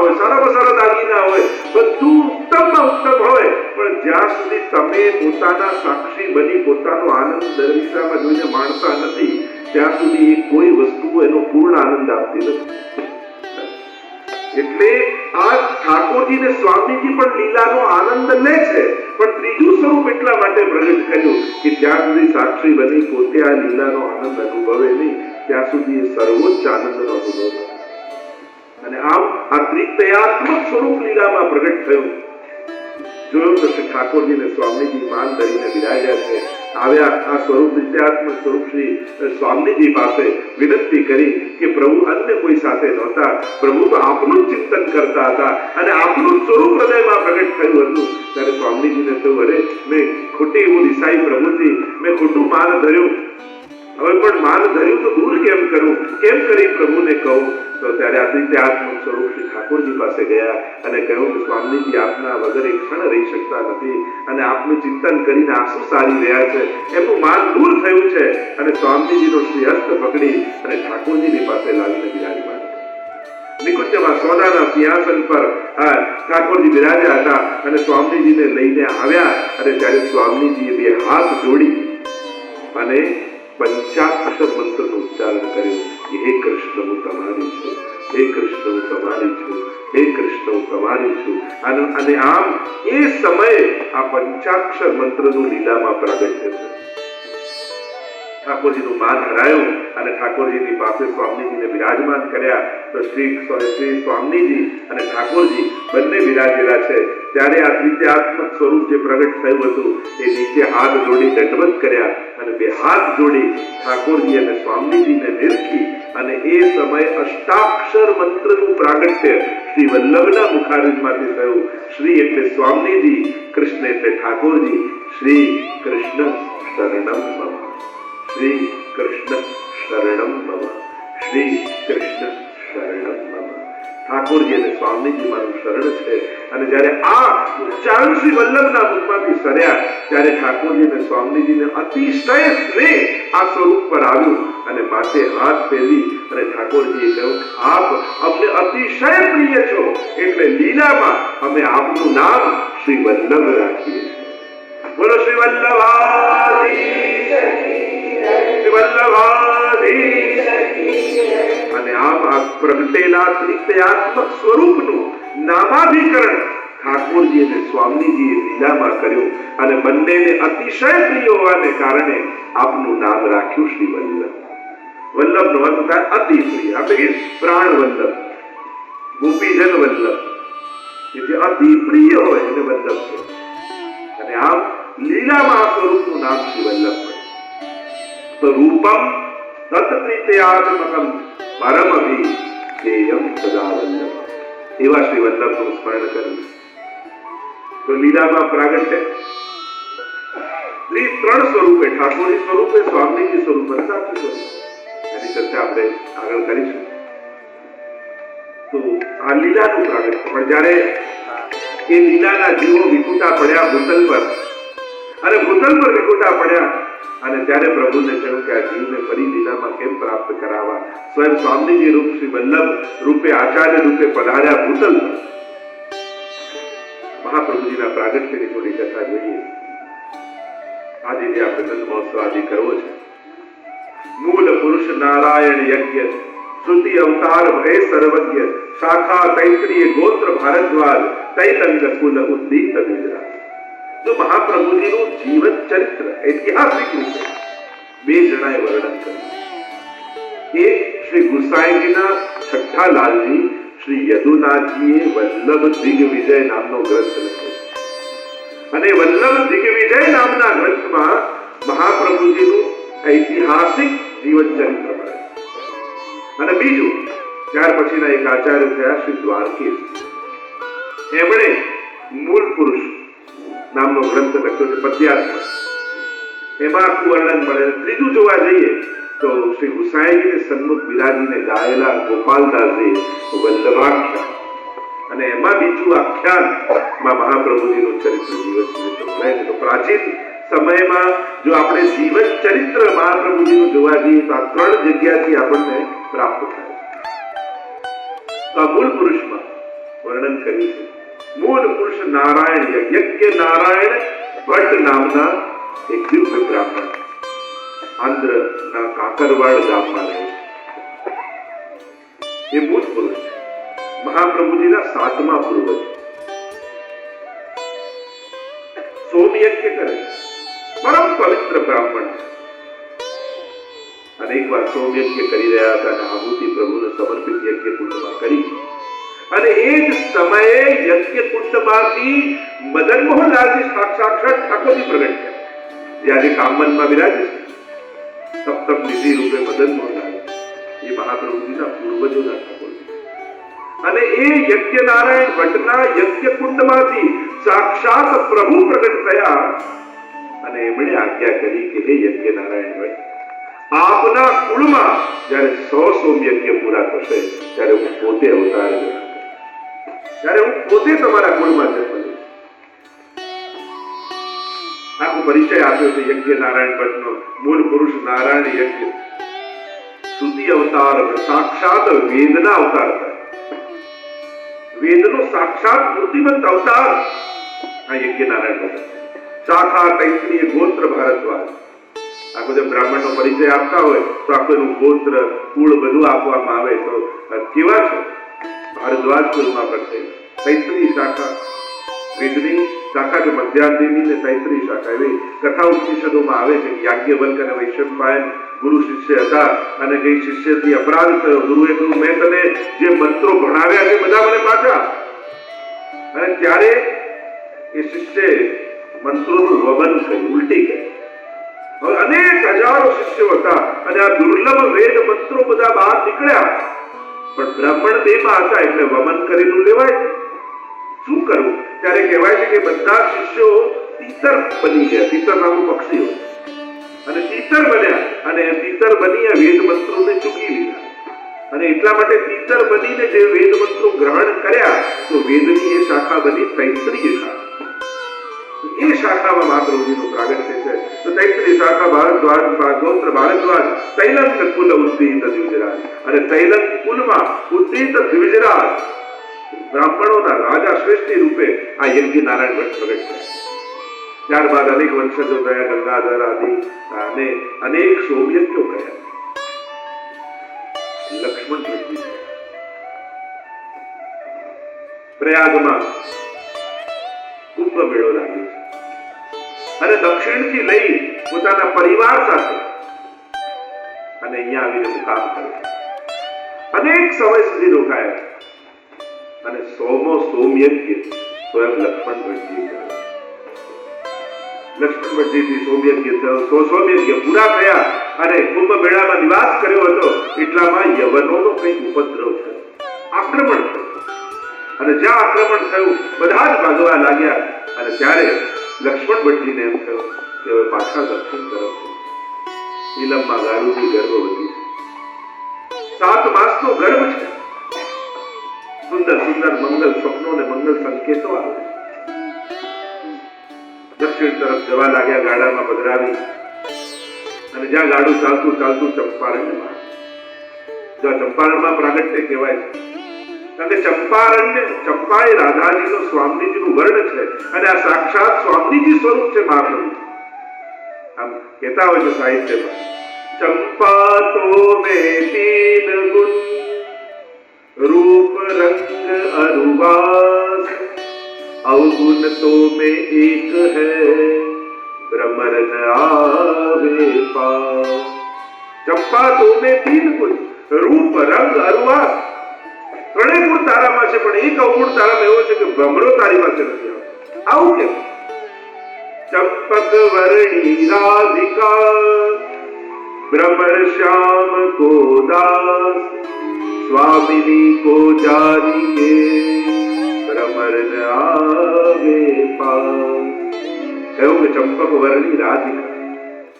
હોય, સારામાં સારા દાગીના હોય, બધું ઉત્તમમાં ઉત્તમ હોય, પણ જ્યાં સુધી તમે પોતાના સાક્ષી બની પોતાનો આનંદ દરિદ્રમાં જોઈને માણતા નથી, ત્યાં સુધી એ કોઈ વસ્તુ એનો પૂર્ણ આનંદ આપતી નથી. એટલે આ ઠાકોરજી ને સ્વામીજી પણ લીલાનો આનંદ લે છે, પણ ત્રીજું સ્વરૂપ એટલા માટે પ્રગટ કર્યું કે જ્યાં સુધી સાક્ષી બની પોતે આ લીલાનો આનંદ અનુભવે નહીં, ત્યાં સુધી એ સર્વોચ્ચ આનંદનો અનુભવ કરે. અને આમ આ ત્રિતયાત્મક સ્વરૂપ લીલામાં પ્રગટ થયું. જોયું તો શ્રી ઠાકોરજી ને સ્વામીજી માન ધરીને બિરાજ્યા છે. આવ્યા આ સ્વરૂપ ત્રિતયાત્મક સ્વરૂપ શ્રી સ્વામીજી પાસે વિનંતી કરી કે પ્રભુ અન્ય કોઈ સાથે નહોતા, પ્રભુ તો આપનું જ ચિંતન કરતા હતા અને આપનું સ્વરૂપ હૃદયમાં પ્રગટ થયું હતું. ત્યારે સ્વામીજીને થયું, અરે મેં ખોટી એવું દિશાઈ પ્રભુજી, મેં ખોટું માન ધર્યું, હવે પણ માન ધર્યું તો દૂર કેમ કરું, કેમ કરી પ્રભુને કહું? તો ત્યારે આ ત્રિતયાત્મક સ્વરૂપ શ્રી ઠાકોરજી પાસે ગયા અને કહ્યું કે સ્વામીજી આપના વગર એક ક્ષણ રહી શકતા નથી અને આપનું ચિંતન કરીને આંસુ સારી રહ્યા છે, એમનું માન દૂર થયું છે. અને સ્વામીજીનો શ્રી હસ્ત પકડી અને ઠાકોરજીની પાસે લાવીને બિરાજમાન. નિકુંજમાં સોનાના સિંહાસન પર ઠાકોરજી બિરાજ્યા હતા અને સ્વામીજીને લઈને આવ્યા અને ત્યારે સ્વામીજીએ બે હાથ જોડી અને પંચાક્ષર મંત્રનો ઉચ્ચારણ કર્યો કે હે કૃષ્ણ હું તમારી છું, હે કૃષ્ણ હું તમારી છું, હે કૃષ્ણ હું તમારી છું. અને આમ એ સમયે આ પંચાક્ષર મંત્રનું લીલામાં પ્રાગટ્ય થયું. ઠાકોરજીનું માન હરાયું અને ઠાકોરજીની પાસે સ્વામીજીને બિરાજમાન કર્યા. તો શ્રી સ્વામીજી અને ઠાકોરજી બંને બિરાજેલા છે. ત્યારે આ ત્રિતયાત્મક સ્વરૂપ જે પ્રગટ થયું હતું એ નીચે હાથ જોડી દંડવત કર્યા અને બે હાથ જોડી ઠાકોરજી અને સ્વામીજીને નિરખી અને એ સમય અષ્ટાક્ષર મંત્રનું પ્રાગટ્ય શ્રી વલ્લભના મુખારવિંદમાંથી થયું. શ્રી એટલે સ્વામીજી, કૃષ્ણ એટલે ઠાકોરજી. શ્રી કૃષ્ણ શરણમ મમ, શ્રી કૃષ્ણ શરણમ મમ, શ્રી કૃષ્ણ શરણમ મમ. ઠાકોરજી અને સ્વામીજી મારું શરણ છે. અને જ્યારે આ ઉચ્ચારણ શ્રી વલ્લભના મુખમાંથી સર્યા ત્યારે ઠાકોરજી અને સ્વામીજીને અતિશય સ્નેહ આ સ્વરૂપ પર આવ્યું અને માથે હાથ ફેરવી અને ઠાકોરજીએ કહ્યું, આપ અમને અતિશય પ્રિય છો એટલે લીલામાં અમે આપનું નામ શ્રી વલ્લભ રાખીએ છીએ. બોલો શ્રી વલ્લભાધીશ, શ્રી વલ્લભાધીશ. અને આમ આ પ્રગટેલા ત્રિતયાત્મક સ્વરૂપનું નામાભિકરણ ઠાકોરજી અને સ્વામીજીએ લીલામાં કર્યું અને બંનેને અતિશય પ્રિય હોવાને કારણે આપનું નામ રાખ્યું શ્રી વલ્લભ. વલ્લભનો અર્થ થાય અતિ પ્રિય, આપણે કે પ્રાણ વલ્લભ, ગોપીજન વલ્લભ, કે જે અતિ પ્રિય હોય એને વલ્લભ છે. અને આમ લીલામાં આ સ્વરૂપનું નામ શ્રી વલ્લભ પડે. તો રૂપમ તત ત્રિતયાત્મકમ પરમભિ ધ્યેયમ સદા વલ્લભ. એવા શ્રી વલ્લભનું સ્મરણ કર્યું. તો લીલામાં પ્રાગટ્ય ત્રણ સ્વરૂપે, ઠાકોરજી સ્વરૂપે, સ્વામીજી સ્વરૂપે, સાચું સ્વરૂપ, એની ચર્ચા આપણે આગળ કરીશું. તો આ લીલાનું પ્રાગટ્ય. પણ જ્યારે એ લીલાના જીવો વિકુટા પડ્યા ભૂતલ પર અને ભૂતલ પર વિકુટા પડ્યા અને ત્યારે પ્રભુને કહ્યું કે આ જીવને ફરી લીલામાં કેમ પ્રાપ્ત કરાવવા? સ્વયં સ્વામીજી રૂપ શ્રી વલ્લભ રૂપે આચાર્ય રૂપે પધાર્યા ભૂતલ પર. મહાપ્રભુજીના પ્રાગટ્યની થોડી કથા જોઈએ. આજે જે આપણે નંદ મહોત્સવ આજે કરવો છે, મૂળ પુરુષ નારાયણ યજ્ઞ, શ્રુતિ અવતાર ભય સર્વજ્ઞ, શાખા તૈત્રીય ગોત્ર ભારદ્વાજ, તૈલંગ કુલ ઉદ્દીત ગુજરાત. તો મહાપ્રભુજીનું જીવન ચરિત્ર ઐતિહાસિક રીતે બે જણાએ વર્ણન કર્યું. એક શ્રી ગુસાઈજીના છઠ્ઠા લાલજી શ્રી યદુનાથજીએ વલ્લભ દિગ્વિજય નામનો ગ્રંથ લખ્યો અને વલ્લભ દિગ્વિજય નામના ગ્રંથમાં મહાપ્રભુજીનું ઐતિહાસિક જીવન ચરિત્ર મળે. અને બીજું ત્યાર પછીના એક આચાર્ય થયા શ્રી દ્વારકેશ, એમણે મૂળ પુરુષ નામનો ગ્રંથ લખ્યો છે પદ્યાત્મક. એમાં આખું વર્ણન મળે. ત્રીજું જોવા જઈએ તો શ્રી ગુસાઈજીને સન્મુખ બિરાજીને ગાયેલા ગોપાલદાસજી વલ્લભાખ્યાન, અને એમાં બીજું આખ્યાનમાં મહાપ્રભુજીનું ચરિત્ર જીવન ચરિત્ર. તો પ્રાચીન સમયમાં જો આપણે જીવન ચરિત્ર મહાપ્રભુજીનું જોવા જઈએ તો આ ત્રણ જગ્યાથી આપણને પ્રાપ્ત થાય. તો આ મૂળ પુરુષમાં વર્ણન કર્યું છે. મૂળ પુરુષ નારાયણ યજ્ઞ નારાયણ ભટ્ટ નામના એક દિવ્ય બ્રાહ્મણ આંધ્રના કાકરવાડ ગામમાં રહે છે. એ મૂળ પુરુષ મહાપ્રભુજીના 7મા પૂર્વજ. સોમયજ્ઞ કરે, પરમ પવિત્ર બ્રાહ્મણ છે. અનેક વાર સોમયજ્ઞ કરી રહ્યા હતા અને આહુતિ પ્રભુને સમર્પિત યજ્ઞ કુંડમાં કરી અને એ જ સમયે યજ્ઞ કુંડમાંથી મદન મોહનલાલજી સાક્ષાત ઠાકોરજી પ્રગટ થયા. જે આજે કામનમાં બિરાજે છે સપ્તમ નિધિ રૂપે મદન મોહનલાલ, એ મહાપ્રભુજીના પૂર્વજોના ઠાકોરજી. અને એ યજ્ઞ નારાયણ ભટ્ટના યજ્ઞ કુંડમાંથી સાક્ષાત પ્રભુ પ્રગટ થયા અને એમણે આજ્ઞા કરી કે હે યજ્ઞ નારાયણ ભટ્ટ, આપના કુળમાં જ્યારે 100 સોમયજ્ઞ પૂરા થશે ત્યારે હું પોતે અવતાર લઈશ, ત્યારે હું પોતે તમારા કુળમાં જન્મ લઈશ. આખો પરિચય આપ્યો છે યજ્ઞ નારાયણ ભટ્ટનો. મૂળ પુરુષ નારાયણ યજ્ઞ શ્રુતિ અવતાર, સાક્ષાત વેદના અવતાર થાય. વેદનો સાક્ષાત મૂર્તિમંત અવતાર આ યજ્ઞ નારાયણ ભટ્ટ. શાખા તૈત્રીય ગોત્ર ભારદ્વાજ. આખો જે બ્રાહ્મણનો પરિચય આપતા હોય તો આખું એનું ગોત્ર કુળ બધું આપવામાં આવે તો કેવા છે? ભારદ્વાજ કુળમાં પ્રગટે. તૈત્રીય શાખા, વેદની શાખા છે મધ્યાદેવી ને તૈત્રીય શાખા. એવી કથા ઉપનિષદોમાં આવે છે કે યાજ્ઞવલ્ક અને વૈશંપાયન ગુરુ શિષ્ય હતા અને કઈ શિષ્યથી અપરાધ થયો. ગુરુએ કહ્યું મેં તને જે મંત્રો ભણાવ્યા છે બધા મને પાછા. અને ત્યારે એ શિષ્યએ મંત્રોનું વમન કર્યું, ઉલટી કરી. હવે અનેક હજારો શિષ્યો હતા અને આ દુર્લભ વેદ મંત્રો બધા બહાર નીકળ્યા, પણ બ્રાહ્મણ દેહમાં હતા એટલે વમન કરીને લેવાય. શું કરવું? ત્યારે કહેવાય છે કે બધા શિષ્યો તીતર બની ગયા. તીતર નામનું પક્ષી હોય અને તીતર બન્યા અને તીતર બની વેદ મંત્રોને ચૂકી લીધા. અને એટલા માટે તીતર બનીને જે વેદ મંત્રો ગ્રહણ કર્યા તો વેદની એ શાખા બની તૈત્રીય શાખા. એ શાખામાં મહાપ્રભુજીનું પ્રાગટ્ય છે. તો તૈત્રીય શાખા ભારદ્વાજ ગોત્ર ભારદ્વાજ તૈલંક કુલ ઉદ્દીત દ્વિજરાજ. અને તૈલંક કુલમાં ઉદ્દીત દ્વિજરાજ બ્રાહ્મણોના રાજા શ્રેષ્ઠી રૂપે આ યજ્ઞ નારાયણ ભટ્ટ પ્રગટ થયા. ત્યારબાદ અનેક વંશજો થયા, ગંગાધર આદિ અને અનેક સોમયજ્ઞો કર્યા. લક્ષ્મણ ભટ્ટજી પ્રયાગમાં કુંભ મેળો લાગ્યો છે અને દક્ષિણથી લઈ પોતાના પરિવાર સાથે અને અહીંયા આવીને મુકામ કર્યો. અનેક સમય સુધી રોકાયા અને 100મો સોમયજ્ઞ સ્વયં લક્ષ્મણ ભટ્ટજી કર્યો. લક્ષ્મણ ભટ્ટજીથી સોમયજ્ઞ થયો. 100 સોમયજ્ઞ પૂરા થયા અને કુંભ મેળામાં નિવાસ કર્યો હતો. એટલામાં યવનોનો કંઈક ઉપદ્રવ થયો, આક્રમણ થયું. અને જ્યાં આક્રમણ થયું બધા જ ભાગવા લાગ્યા. અને ત્યારે લક્ષ્મણ ભટ્ટજીને એમ થયું કે હવે પાછા દક્ષિણ તરફ નીલમમાં ગારુડી ગર્ભવતી છે. 7 માસનો ગર્ભ છે. સુંદર સુંદર મંગલ સ્વપ્નો અને મંગલ સંકેતો આવે છે. દક્ષિણ તરફ જવા લાગ્યા ગાડામાં પધરાવી. અને જ્યાં ગાડું ચાલતું ચાલતું ચંપારણ્યમાં, જ્યાં ચંપારણમાં પ્રાગટ્ય કહેવાય છે. કારણ કે ચંપા એ રાધાજીનો સ્વામીજીનું વર્ણ છે અને આ સાક્ષાત સ્વામીજી સ્વરૂપ છે મહાપ્રભુ. આમ કહેતા હોય છે સાહિત્યમાં, ચંપા તો મેં 3 ગુણ રૂપ રંગ અરુવાસ, અવગુણ તો મેં એક હૈ ભ્રમર ન આવે પાસ. ચંપા તો મેં 3 ગુણ રૂપ રંગ અરુવાસ. 3 ગુણ તારામાં છે પણ એક અવગુણ તારામાં એવો છે કે ભમરો તારી પાસે નથી આવતો. આવું કેમ? ચંપક વર્ણી રાધિકા ભ્રમર શ્યામ કો દાસ, સ્વામિની કો જાની કે ભ્રમર ન આવે પાસ. એવું કે ચંપક વર્ણી રાધિકા,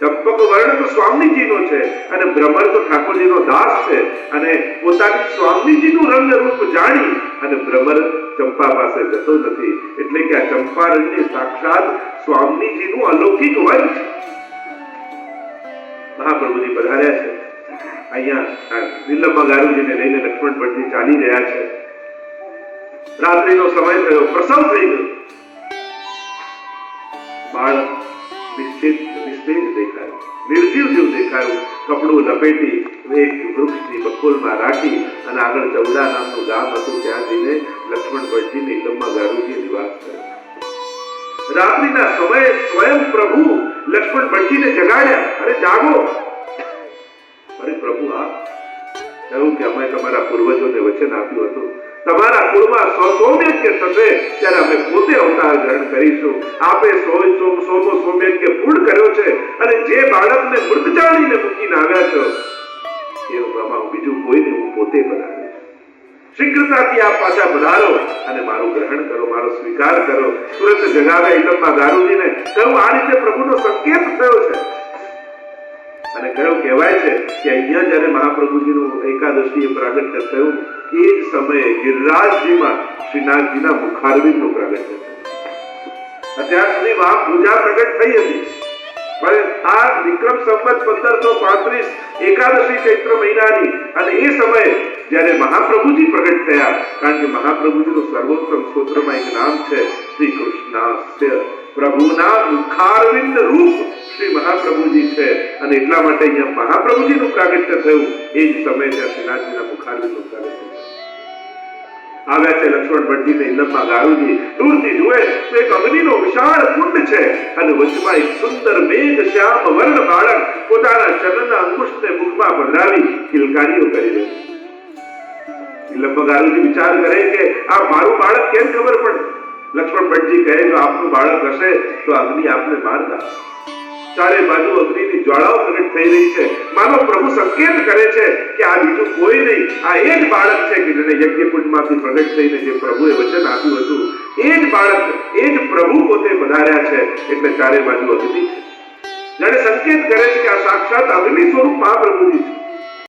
ચંપક વર્ણ તો સ્વામીજીનો છે અને ભ્રમર તો ઠાકોરજીનો દાસ છે. અને પોતાની સ્વામીજીનું રંગ રૂપ જાણી અને ભ્રમર ચંપા પાસે જતો નથી. એટલે કે આ ચંપારણ્ય સાક્ષાત સ્વામીજીનું અલૌકિક વન છે. મહાપ્રભુજી પધાર્યા છે. અહીંયા નીલમમાં ગારુજીને લઈને લક્ષ્મણ ભટ્ટજી ચાલી રહ્યા છે. રાત્રિનો સમય થયો, પ્રસવ થઈ ગયો. બાળક નિશ્ચિત નિસ્તેજ દેખાયું, નિર્જીવ જેવું દેખાયું. કપડું લપેટી એક વૃક્ષની બખોલમાં રાખી અને આગળ ચૌદા નામનું ગામ હતું ત્યાં જઈને લક્ષ્મણ ભટ્ટજીની ઇલમમાં ગારુજીએ નિવાસ કર્યો. રાત્રિના સમયે સ્વયં પ્રભુ લક્ષ્મણ ભટ્ટજીને જગાડ્યા. અરે જાગો! અરે પ્રભુ, કહ્યું કે અમે તમારા પૂર્વજોને વચન આપ્યું હતું, તમારા કુળમાં સૌમ્યજ્ઞ થશે ત્યારે અમે પોતે અવતાર ગ્રહણ કરીશું. આપે સોમો સૌમ્યજ્ઞ પૂર્ણ કર્યો છે અને જે બાળકને મૃત જાણીને મૂકીને આવ્યા છો એવામાં બીજું કોઈને હું પોતે બનાવીશ. શીઘ્રતાથી આપ પાછા પધારો અને મારું ગ્રહણ કરો, મારો સ્વીકાર કરો. તુરંત જગાવ્યા ઇલમમાં ગારુજીને. કહ્યું આ રીતે પ્રભુનો સંકેત થયો છે. અને કહેવાય છે કે અહીંયા જયારે મહાપ્રભુજીનું એકાદશીએ પ્રાગટ્ય થયું એ જ સમયે ગિરિરાજજીમાં શ્રીનાથજીના મુખારવિંદનું પ્રાગટ્ય થયું. અત્યાર સુધી મહાપૂજા પ્રગટ થઈ હતી, પણ આ વિક્રમ સંવત 1535 એકાદશી ચૈત્ર મહિનાની અને એ સમયે જ્યારે મહાપ્રભુજી પ્રગટ થયા, કારણ કે મહાપ્રભુજીનું સર્વોત્તમ સ્તોત્રમાં એક નામ છે શ્રી કૃષ્ણાસ્ય, પ્રભુના મુખારવિંદ રૂપ શ્રી મહાપ્રભુજી છે અને એટલા માટે અહીંયા મહાપ્રભુજીનું પ્રાગટ્ય થયું. એ જ સમયે ત્યાં શ્રીનાથજીના મુખારવિંદનું પ્રાગટ્ય થયું. આવ્યા છે લક્ષ્મણ ભટ્ટજીને ઇલમમાં ગારુજી. દૂરથી જુએ તો એક અગ્નિનો વિશાળ કુંડ છે અને વચમાં એક સુંદર મેઘ શ્યામ વર્ણ બાળક પોતાના ચરણના અંકુશને મુખમાં પધરાવી કિલકારીઓ કરી રહ્યું. ઇલમમાં ગારુજી વિચાર કરે કે આ મારું બાળક કેમ ખબર પડે? લક્ષ્મણ ભટ્ટજી કહે જો આપનું બાળક હશે તો અગ્નિ આપને મારતા. ચારે બાજુ અગ્નિની જ્વાળાઓ પ્રગટ થઈ રહી છે. માનો પ્રભુ સંકેત કરે છે કે આ બીજું કોઈ નહીં, આ એ જ બાળક છે કે જેને યજ્ઞકુંડમાંથી પ્રગટ થઈને જે પ્રભુએ વચન આપ્યું હતું એ જ બાળક, એ જ પ્રભુ પોતે પધાર્યા છે. એટલે ચારે બાજુ અગ્નિ છે. જાણે સંકેત કરે છે કે આ સાક્ષાત અગ્નિ સ્વરૂપ મહાપ્રભુજી છે.